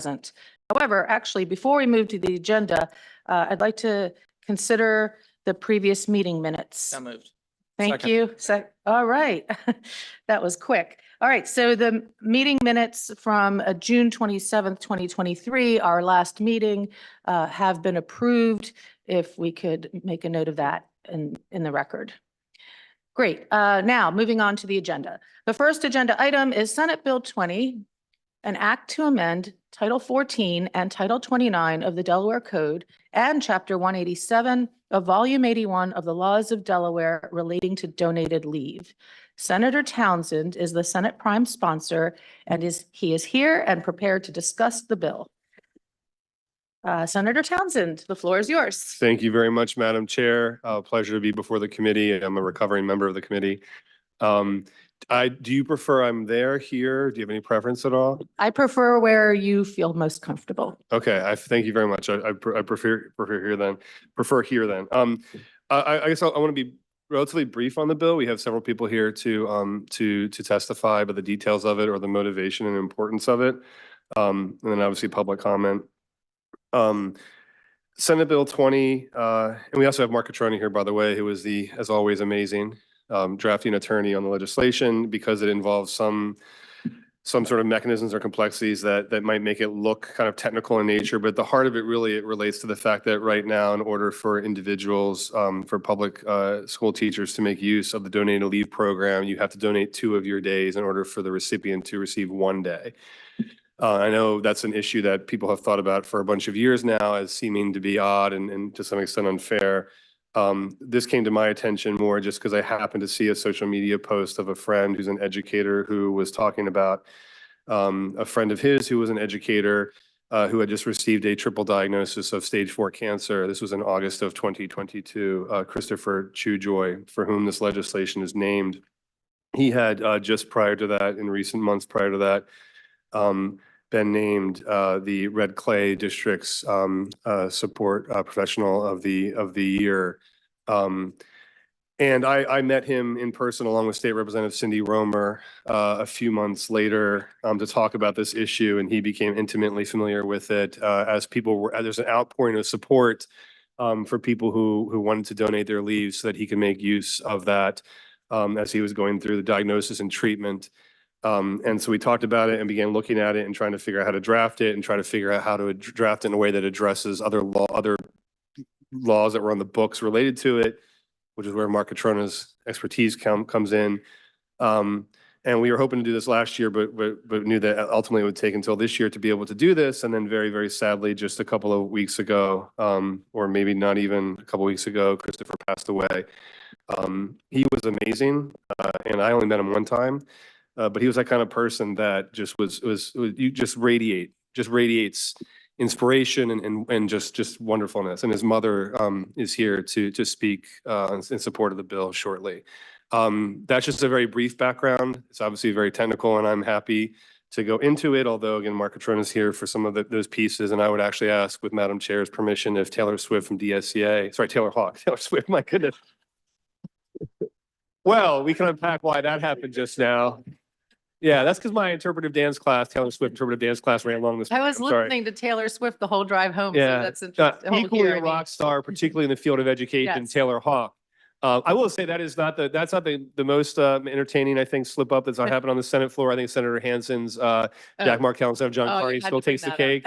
present. However, actually, before we move to the agenda, I'd like to consider the previous meeting minutes. So moved. Thank Second. you. All right. That was quick. All right. So the meeting minutes from June 27th, 2023, our last meeting, have been approved. If we could make a note of that in the record. Great. Now, moving on to the agenda. The first agenda item is Senate Bill 20, an act to amend Title 14 and Title 29 of the Delaware Code and Chapter 187 of Volume 81 of the Laws of Delaware relating to donated leave. Senator Townsend is the Senate prime sponsor and he is here and prepared to discuss the bill. Senator Townsend, the floor is yours. Thank you very much, Madam Chair. Pleasure to be before the committee. I'm a recovering member of the committee. Do you prefer I'm there, here? Do you have any preference at all? I prefer where you feel most comfortable. Okay, thank you very much. I prefer here then. I guess I want to be relatively brief on the bill. We have several people here to testify about the details of it or the motivation and importance of it, and then obviously public comment. Senate Bill 20, and we also have Mark Catroni here, by the way, who is as always, amazing drafting attorney on the legislation, because it involves some sort of mechanisms or complexities that might make it look kind of technical in nature. But the heart of it really, it relates to the fact that right now, in order for individuals, for public school teachers to make use of the donated leave program, you have to donate 2 of your days in order for the recipient to receive 1 day. I know that's an issue that people have thought about for a bunch of years now as seeming to be odd and to some extent unfair. This came to my attention more just because I happened to see a social media post of a friend who's an educator who was talking about a friend of his who was an educator who had just received a triple diagnosis of stage 4 cancer. This was in August of 2022, Christopher Chujoy, for whom this legislation is named. He had just prior to that, in recent months prior to that, been named the Red Clay District's support professional of the year. And I met him in person along with State Representative Cindy Romer a few months later to talk about this issue, and he became intimately familiar with it as people were, there's an outpouring of support for people who wanted to donate their leave so that he can make use of that as he was going through the diagnosis and treatment. And so we talked about it and began looking at it and trying to figure out how to draft it and try to figure out how to draft it in a way that addresses other laws that were on the books related to it, which is where Mark Catrona's expertise comes in. And we were hoping to do this last year, but knew that ultimately it would take until this year to be able to do this. And then very, very sadly, just a couple of weeks ago, or maybe not even a couple of weeks ago, Christopher passed away. He was amazing, and I only met him one time. But he was that kind of person that just you just radiates inspiration and just wonderfulness. And his mother is here to speak in support of the bill shortly. That's just a very brief background. It's obviously very technical, and I'm happy to go into it. Although again, Mark Catrona is here for some of those pieces, and I would actually ask, with Madam Chair's permission, if Taylor Swift from DSCA, sorry, Taylor Swift, my goodness. Well, we can unpack why that happened just now. Yeah, that's because my interpretive dance class, Taylor Swift interpretive dance class, ran along this. I was listening to Taylor Swift the whole drive home. Yeah, so that's interesting. Equally a rock star, particularly in the field of education, Yes. Taylor Hawk. I will say that's not the most entertaining, I think, slip up that's happened on the Senate floor. I think Senator Hansen's Jack Markell instead of John Carney still takes the cake.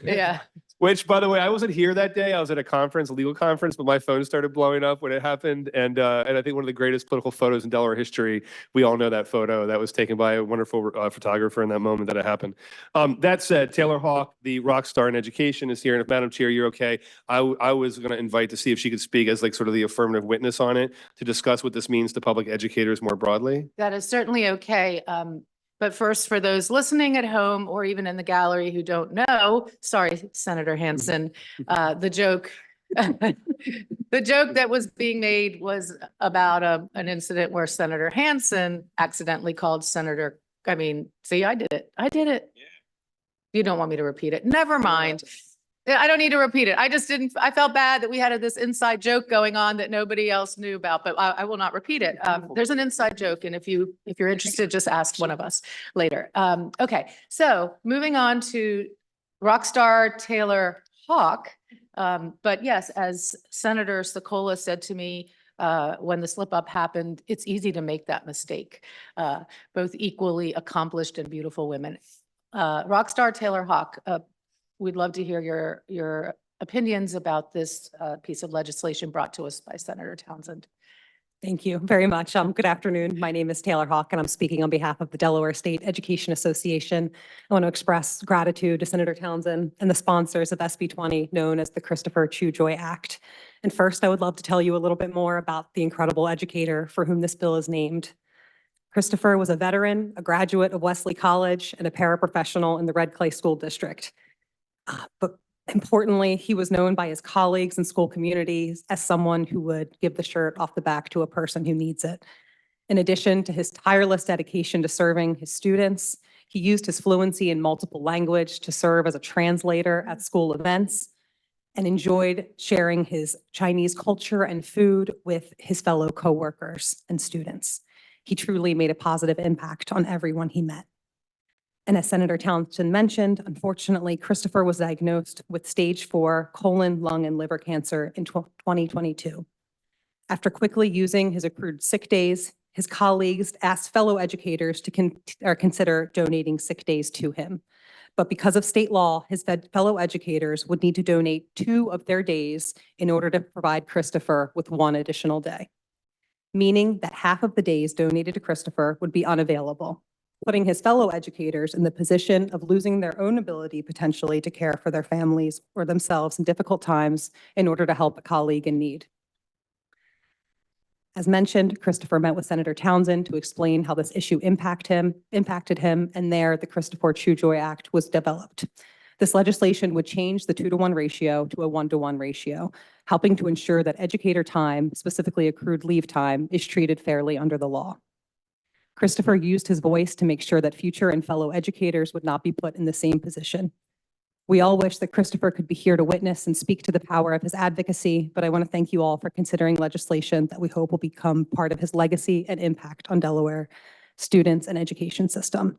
Yeah. Which, by the way, I wasn't here that day. I was at a conference, a legal conference, but my phone started blowing up when it happened. And I think one of the greatest political photos in Delaware history. We all know that photo that was taken by a wonderful photographer in that moment that it happened. That said, Taylor Hawk, the rock star in education, is here. And if Madam Chair, you're okay, I was going to invite to see if she could speak as like sort of the affirmative witness on it to discuss what this means to public educators more broadly. That is certainly okay. But first, for those listening at home or even in the gallery who don't know, sorry, Senator Hansen, the joke that was being made was about an incident where Senator Hansen accidentally called see, I did it. Yeah. You don't want me to repeat it. Never mind. Yeah, I don't need to repeat it. I just didn't, I felt bad that we had this inside joke going on that nobody else knew about, but I will not repeat it. There's an inside joke, and if you're interested, just ask one of us later. Okay, so moving on to Rockstar Taylor Hawk. But yes, as Senator Sokola said to me, when the slip up happened, it's easy to make that mistake. Both equally accomplished and beautiful women. Rockstar Taylor Hawk, we'd love to hear your opinions about this piece of legislation brought to us by Senator Townsend. Thank you very much. Good afternoon. My name is Taylor Hawk, and I'm speaking on behalf of the Delaware State Education Association. I want to express gratitude to Senator Townsend and the sponsors of SB 20, known as the Christopher Chujoy Act. And first, I would love to tell you a little bit more about the incredible educator for whom this bill is named. Christopher was a veteran, a graduate of Wesley College, and a paraprofessional in the Red Clay School District. But importantly, he was known by his colleagues and school communities as someone who would give the shirt off the back to a person who needs it. In addition to his tireless dedication to serving his students, he used his fluency in multiple language to serve as a translator at school events and enjoyed sharing his Chinese culture and food with his fellow coworkers and students. He truly made a positive impact on everyone he met. And as Senator Townsend mentioned, unfortunately, Christopher was diagnosed with stage 4 colon, lung, and liver cancer in 2022. After quickly using his accrued sick days, his colleagues asked fellow educators to consider donating sick days to him. But because of state law, his fellow educators would need to donate 2 of their days in order to provide Christopher with 1 additional day, meaning that half of the days donated to Christopher would be unavailable, putting his fellow educators in the position of losing their own ability potentially to care for their families or themselves in difficult times in order to help a colleague in need. As mentioned, Christopher met with Senator Townsend to explain how this issue impacted him, and there the Christopher Chujoy Act was developed. This legislation would change the 2-to-1 ratio to a 1-to-1 ratio, helping to ensure that educator time, specifically accrued leave time, is treated fairly under the law. Christopher used his voice to make sure that future and fellow educators would not be put in the same position. We all wish that Christopher could be here to witness and speak to the power of his advocacy, but I want to thank you all for considering legislation that we hope will become part of his legacy and impact on Delaware students and education system.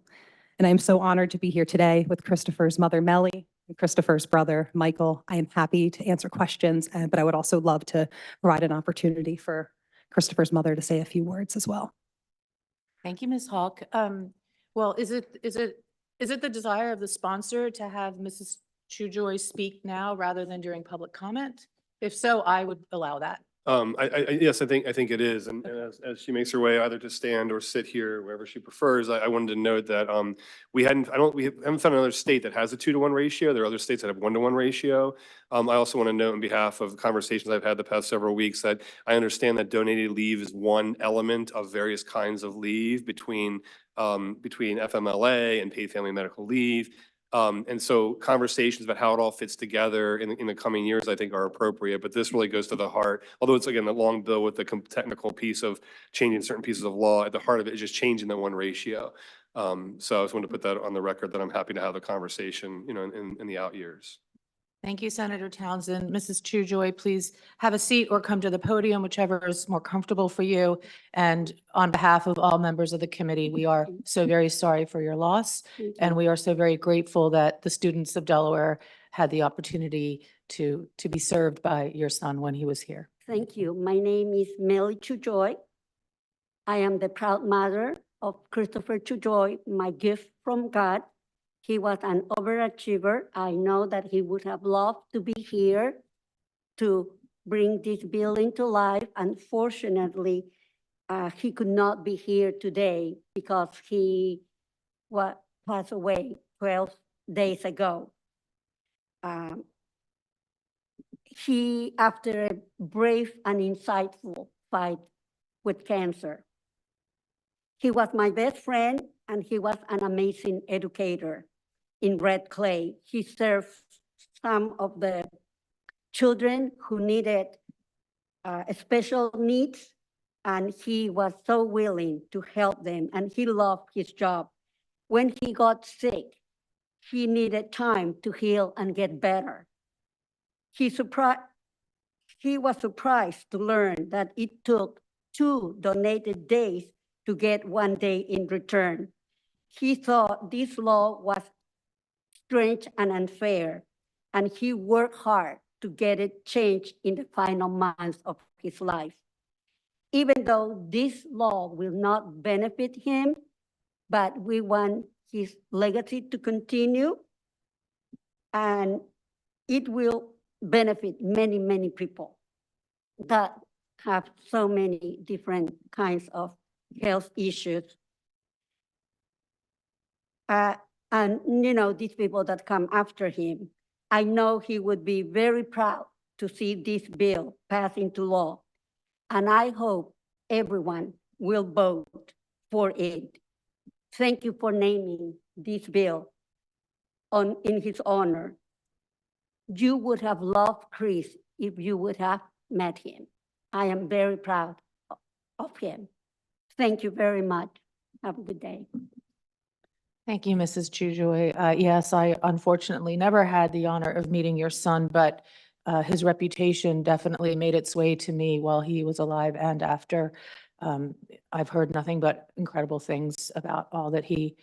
And I am so honored to be here today with Christopher's mother, Melly, and Christopher's brother, Michael. I am happy to answer questions, but I would also love to provide an opportunity for Christopher's mother to say a few words as well. Thank you, Ms. Hawk. Well, is it the desire of the sponsor to have Mrs. Chujoy speak now rather than during public comment? If so, I would allow that. Yes, I think it is. And as she makes her way either to stand or sit here, wherever she prefers, I wanted to note that we haven't found another state that has a 2-to-1 ratio. There are other states that have 1-to-1 ratio. I also want to note on behalf of conversations I've had the past several weeks that I understand that donated leave is one element of various kinds of leave between FMLA and paid family medical leave. And so conversations about how it all fits together in the coming years, I think, are appropriate. But this really goes to the heart, although it's, again, a long bill with the technical piece of changing certain pieces of law. At the heart of it is just changing the 1 ratio. So I just wanted to put that on the record that I'm happy to have the conversation, in the out years. Thank you, Senator Townsend. Mrs. Chujoy, please have a seat or come to the podium, whichever is more comfortable for you. And on behalf of all members of the committee, we are so very sorry for your loss. And we are so very grateful that the students of Delaware had the opportunity to be served by your son when he was here. Thank you. My name is Melly Chujoy. I am the proud mother of Christopher Chujoy, my gift from God. He was an overachiever. I know that he would have loved to be here to bring this building to life. Unfortunately, he could not be here today because he passed away 12 days ago. He, after a brave and insightful fight with cancer, he was my best friend and he was an amazing educator. In Red Clay, he served some of the children who needed special needs, and he was so willing to help them, and he loved his job. When he got sick, he needed time to heal and get better. He was surprised to learn that it took 2 donated days to get 1 day in return. He thought this law was strange and unfair, and he worked hard to get it changed in the final months of his life. Even though this law will not benefit him, but we want his legacy to continue, and it will benefit many, many people that have so many different kinds of health issues. And these people that come after him, I know he would be very proud to see this bill pass into law. And I hope everyone will vote for it. Thank you for naming this bill in his honor. You would have loved Chris if you would have met him. I am very proud of him. Thank you very much. Have a good day. Thank you, Mrs. Chujoy. Yes, I unfortunately never had the honor of meeting your son, but his reputation definitely made its way to me while he was alive and after. I've heard nothing but incredible things about all that he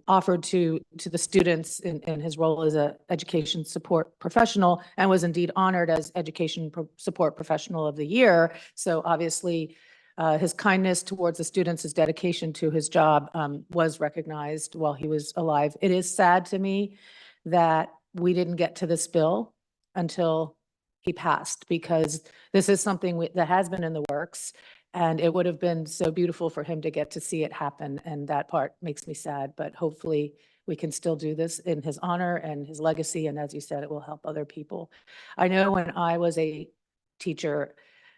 offered to the students in his role as an education support professional, and was indeed honored as Education Support Professional of the Year. So obviously, his kindness towards the students, his dedication to his job was recognized while he was alive. It is sad to me that we didn't get to this bill until he passed, because this is something that has been in the works, and it would have been so beautiful for him to get to see it happen. And that part makes me sad, but hopefully we can still do this in his honor and his legacy. And as you said, it will help other people. I know when I was a teacher,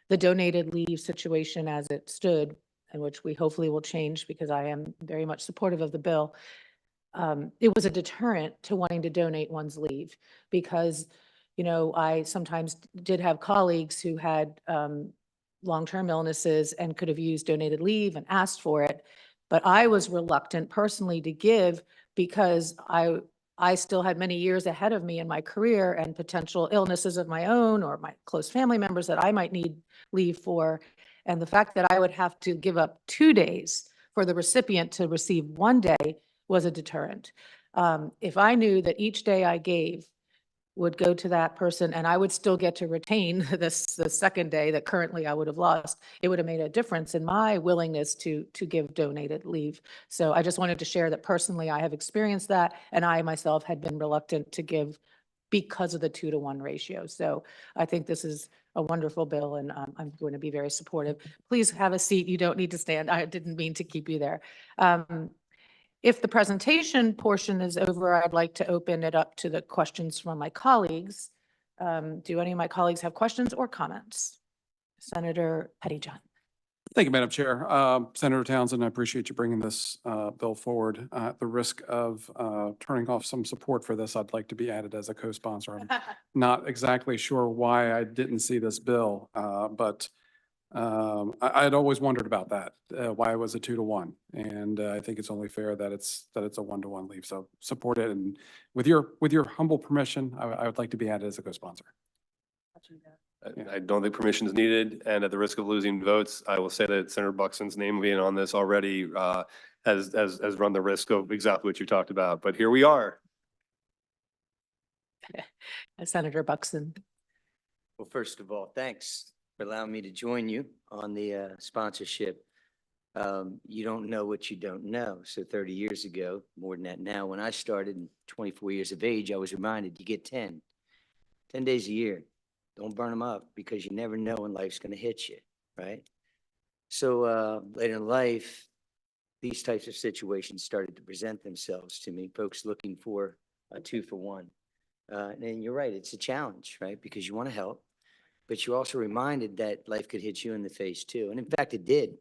the donated leave situation as it stood, and which we hopefully will change because I am very much supportive of the bill, it was a deterrent to wanting to donate one's leave, because, I sometimes did have colleagues who had long-term illnesses and could have used donated leave and asked for it. But I was reluctant personally to give because I still had many years ahead of me in my career and potential illnesses of my own or my close family members that I might need leave for. And the fact that I would have to give up 2 days for the recipient to receive 1 day was a deterrent. If I knew that each day I gave would go to that person and I would still get to retain the second day that currently I would have lost, it would have made a difference in my willingness to give donated leave. So I just wanted to share that personally I have experienced that, and I myself had been reluctant to give because of the 2-to-1 ratio. So I think this is a wonderful bill, and I'm going to be very supportive. Please have a seat. You don't need to stand. I didn't mean to keep you there. If the presentation portion is over, I'd like to open it up to the questions from my colleagues. Do any of my colleagues have questions or comments? Senator Pettyjohn. Thank you, Madam Chair. Senator Townsend, I appreciate you bringing this bill forward. At the risk of turning off some support for this, I'd like to be added as a co-sponsor. I'm not exactly sure why I didn't see this bill, but I'd always wondered about that, why it was a 2-to-1. And I think it's only fair that it's a 1-to-1 leave. So support it. And with your humble permission, I would like to be added as a co-sponsor. I don't think permission is needed, and at the risk of losing votes, I will say that Senator Buxton's name being on this already has run the risk of exactly what you talked about. But here we are. Senator Buxton. Well, first of all, thanks for allowing me to join you on the sponsorship. You don't know what you don't know. So 30 years ago, more than that now, when I started 24 years of age, I was reminded you get 10 days a year. Don't burn them up, because you never know when life's going to hit you, right? So later in life, these types of situations started to present themselves to me, folks looking for a 2-for-1. And you're right, it's a challenge, right? Because you want to help, but you're also reminded that life could hit you in the face too. And in fact, it did.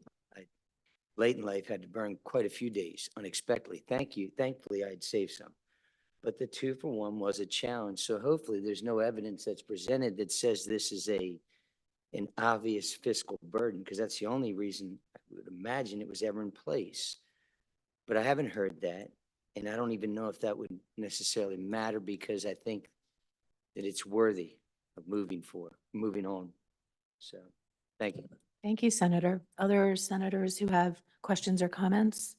Late in life, had to burn quite a few days unexpectedly. Thankfully, I had saved some. But the 2-for-1 was a challenge. So hopefully there's no evidence that's presented that says this is an obvious fiscal burden, because that's the only reason I would imagine it was ever in place. But I haven't heard that. And I don't even know if that would necessarily matter, because I think that it's worthy moving on. So, thank you. Thank you, Senator. Other senators who have questions or comments?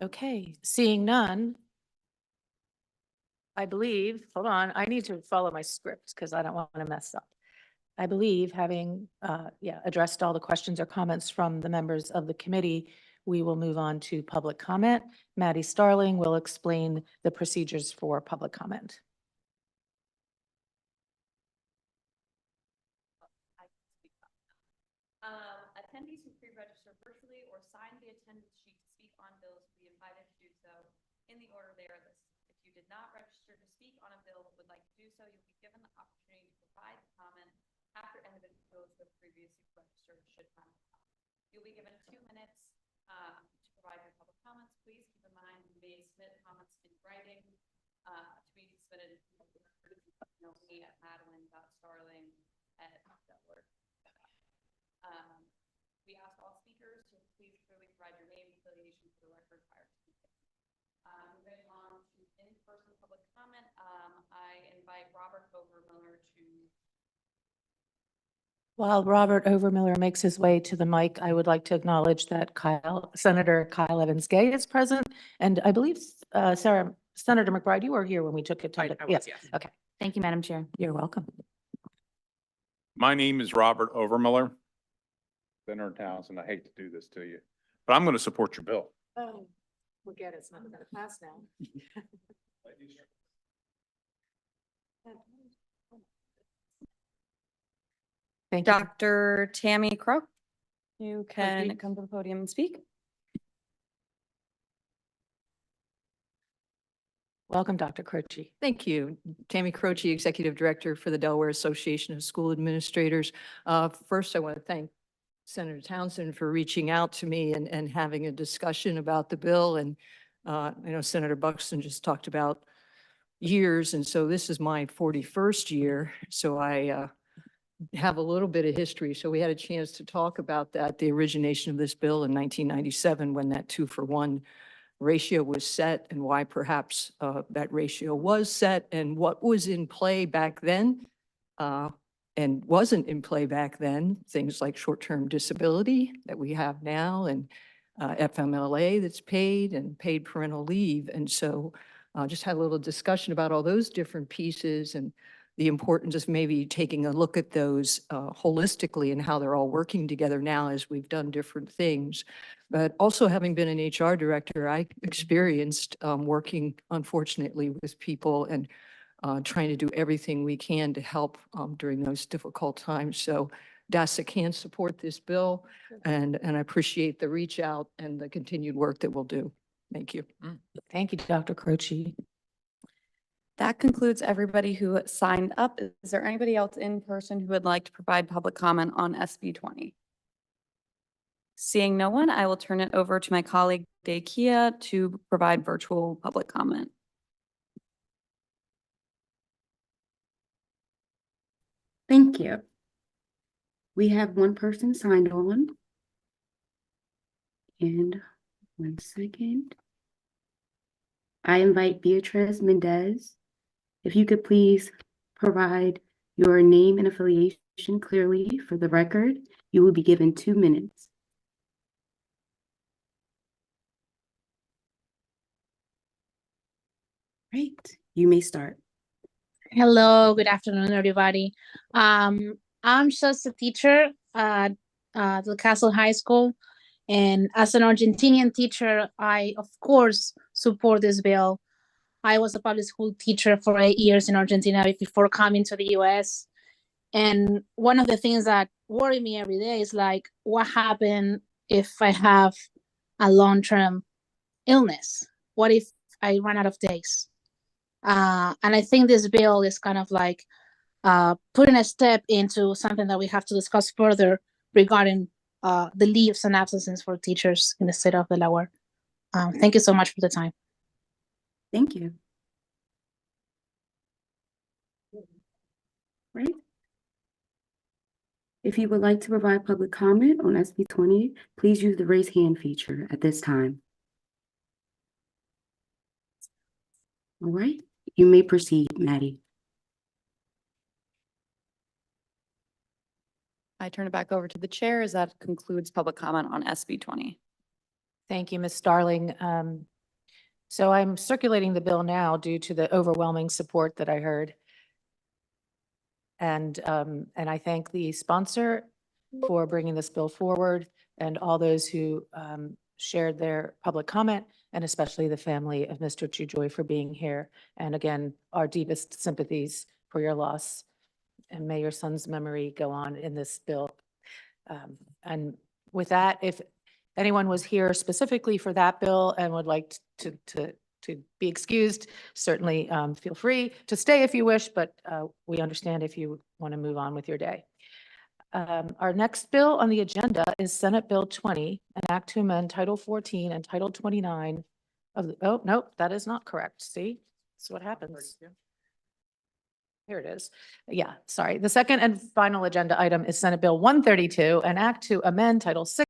Okay, seeing none. I believe, hold on, I need to follow my script because I don't want to mess up. I believe having, addressed all the questions or comments from the members of the committee, we will move on to public comment. Maddie Starling will explain the procedures for public comment. Attendees who pre-register virtually or sign the attendance sheet to speak on bills will be invited to do so in the order they are listed. If you did not register to speak on a bill but would like to do so, you'll be given the opportunity to provide comment after individuals who have previously registered should time allow. You'll be given 2 minutes to provide your public comments. Please keep in mind you may submit comments in writing to be submitted email me at madeline.starling@delaware. We ask all speakers to please clearly provide your name and affiliation for the record prior to speaking. Moving on to in-person public comment, I invite Robert Overmiller to. While Robert Overmiller makes his way to the mic, I would like to acknowledge that Senator Kyle Evans Gay is present. And I believe, Senator McBride, you were here when we took it to the. Yes. Okay. Thank you, Madam Chair. You're welcome. My name is Robert Overmiller. Senator Townsend, I hate to do this to you, but I'm going to support your bill. Oh, forget it. It's not going to pass now. Thank you. Dr. Tammy Crow, you can Croce. come to the podium and speak. Welcome, Dr. Croce. Thank you. Tammy Croce, Executive Director for the Delaware Association of School Administrators. First, I want to thank Senator Townsend for reaching out to me and having a discussion about the bill. And I know Senator Buxton just talked about years, and so this is my 41st year. So I have a little bit of history. So we had a chance to talk about that, the origination of this bill in 1997, when that 2-for-1 ratio was set, and why perhaps that ratio was set, and what was in play back then and wasn't in play back then, things like short-term disability that we have now, and FMLA that's paid, and paid parental leave. And so just had a little discussion about all those different pieces and the importance of maybe taking a look at those holistically and how they're all working together now as we've done different things. But also, having been an HR director, I experienced working, unfortunately, with people and trying to do everything we can to help during those difficult times. So DASA can support this bill, and I appreciate the reach out and the continued work that we'll do. Thank you. Thank you, Dr. Croce. That concludes everybody who signed up. Is there anybody else in person who would like to provide public comment on SB 20? Seeing no one, I will turn it over to my colleague Dakia to provide virtual public comment. Thank you. We have one person signed on. And 1 second. I invite Beatrice Mendez. If you could please provide your name and affiliation clearly for the record, you will be given 2 minutes. Right, you may start. Hello, good afternoon, everybody. I'm just a teacher at the Castle High School. And as an Argentinian teacher, I, of course, support this bill. I was a public school teacher for 8 years in Argentina before coming to the US. And one of the things that worry me every day is like, what happens if I have a long-term illness? What if I run out of days? And I think this bill is kind of like putting a step into something that we have to discuss further regarding the leaves and absences for teachers in the state of Delaware. Thank you so much for the time. Thank you. Right. If you would like to provide public comment on SB 20, please use the raise hand feature at this time. All right, you may proceed, Maddie. I turn it back over to the chair as that concludes public comment on SB 20. Thank you, Ms. Starling. So I'm circulating the bill now due to the overwhelming support that I heard. And I thank the sponsor for bringing this bill forward and all those who shared their public comment, and especially the family of Mr. Chujoy for being here. And again, our deepest sympathies for your loss. And may your son's memory go on in this bill. And with that, if anyone was here specifically for that bill and would like to be excused, certainly feel free to stay if you wish, but we understand if you want to move on with your day. Our next bill on the agenda is Senate Bill 20, an act to amend Title 14 and Title 29 of the, oh, nope, that is not correct. See, that's what happens. Here it is. Yeah, sorry. The second and final agenda item is Senate Bill 132, an act to amend Title 6